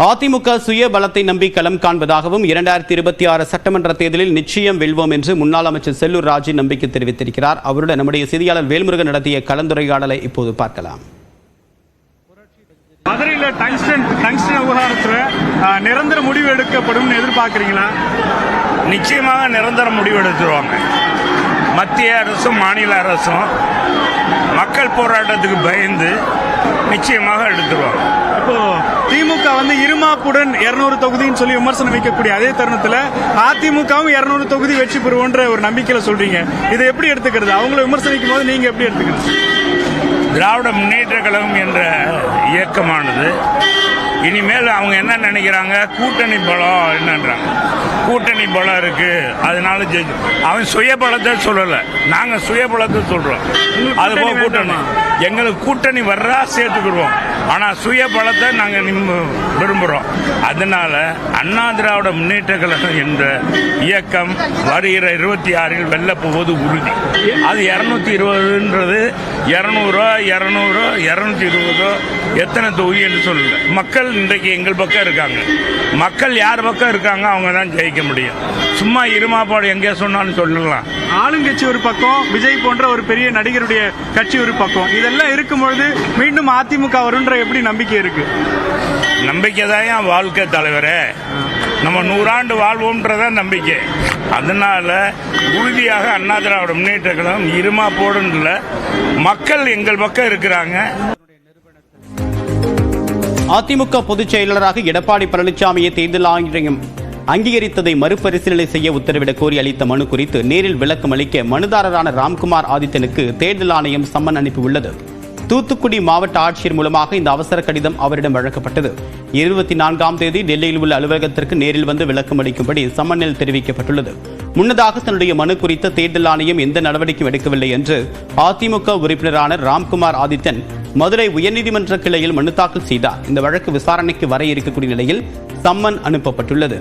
அதிமுக சுய பலத்தை நம்பி களம் காண்பதாகவும் 2026 சட்டமன்ற தேர்தலில் நிச்சயம் வெல்வோம் என்று முன்னாள் அமைச்சர் செல்லூர் ராஜு நம்பிக்கை தெரிவித்திருக்கிறார். அவருடன் நம்முடைய செய்தியாளர் வேல்முருகன் நடத்திய கலந்துரையாடலை இப்போது பார்க்கலாம். மதுரையில் டங்ஸ்டன் விவகாரத்தில் நிரந்தர முடிவு எடுக்கப்படும் எதிர்பார்க்கிறீங்களா? நிச்சயமாக நிரந்தர முடிவு எடுத்துருவாங்க. மத்திய அரசும் மாநில அரசும் மக்கள் போராட்டத்துக்கு பயந்து நிச்சயமாக எடுத்துருவாங்க. இப்போ திமுக இருமாப்புடன் 200 தொகுதின்னு சொல்லி விமர்சனம் வைக்கக்கூடிய அதே தருணத்தில் அதிமுகவும் 200 தொகுதி வெற்றி பெறுவோன்ற ஒரு நம்பிக்கையில சொல்றீங்க. இதை எப்படி எடுத்துக்கிறது? அவங்கள விமர்சனிக்கும் போது நீங்க எப்படி எடுத்துக்கிறது? திராவிட முன்னேற்ற கழகம் என்ற இயக்கமானது இனிமேல் அவங்க என்ன நினைக்கிறாங்க, கூட்டணி பலம் என்னன்றாங்க. கூட்டணி பலம் இருக்கு, அதனால அவன் சுய பலத்தை சொல்லல, நாங்க சுய பலத்தை சொல்றோம். அது போக கூட்டணி எங்களுக்கு கூட்டணி வர்றா சேர்த்துக்கிடுவோம், ஆனா சுய பலத்தை நாங்க விரும்புறோம். அதனால அண்ணா திராவிட முன்னேற்ற கழகம் என்ற இயக்கம் வருகிற 26 வெல்ல போவது உறுதி. அது 220ன்றது 200 220 எத்தனை தொகுதி என்று சொல்லல. மக்கள் இன்றைக்கு எங்கள் பக்கம் இருக்காங்க. மக்கள் யார் பக்கம் இருக்காங்க அவங்க தான் ஜெயிக்க முடியும். சும்மா இருமாப்பாடு எங்கே சொன்னாலும் சொல்லலாம். ஆளுங்கட்சி ஒரு பக்கம், விஜய் போன்ற ஒரு பெரிய நடிகருடைய கட்சி ஒரு பக்கம், இதெல்லாம் இருக்கும்பொழுது மீண்டும் அதிமுக வருன்ற எப்படி நம்பிக்கை இருக்கு? நம்பிக்கை தான் என் வாழ்க்கை தலைவரே. நம்ம 100 ஆண்டு வாழ்வோம்ன்றத நம்பிக்கை. அதனால உறுதியாக அண்ணா திராவிட முன்னேற்ற கழகம் இருமாப்போடு இல்லை, மக்கள் எங்கள் பக்கம் இருக்கிறாங்க. அதிமுக பொதுச் செயலாளராக எடப்பாடி பழனிசாமியை தேர்தல் ஆணையம் அங்கீகரித்ததை மறுபரிசீலனை செய்ய உத்தரவிடக் கோரி அளித்த மனு குறித்து நேரில் விளக்கம் அளிக்க மனுதாரரான ராம்குமார் ஆதித்தனுக்கு தேர்தல் ஆணையம் சம்மன் அனுப்பியுள்ளது. தூத்துக்குடி மாவட்ட ஆட்சியர் மூலமாக இந்த அவசர கடிதம் அவரிடம் வழங்கப்பட்டது. 24ஆம் தேதி டெல்லியில் உள்ள அலுவலகத்திற்கு நேரில் வந்து விளக்கம் அளிக்கும்படி சம்மனில் தெரிவிக்கப்பட்டுள்ளது. முன்னதாக தன்னுடைய மனு குறித்த தேர்தல் ஆணையம் எந்த நடவடிக்கையும் எடுக்கவில்லை என்று அதிமுக உறுப்பினரான ராம்குமார் ஆதித்தன் மதுரை உயர்நீதிமன்ற கிளையில் மனு தாக்கல் செய்தார். இந்த வழக்கு விசாரணைக்கு வர இருக்கக்கூடிய நிலையில் சம்மன் அனுப்பப்பட்டுள்ளது.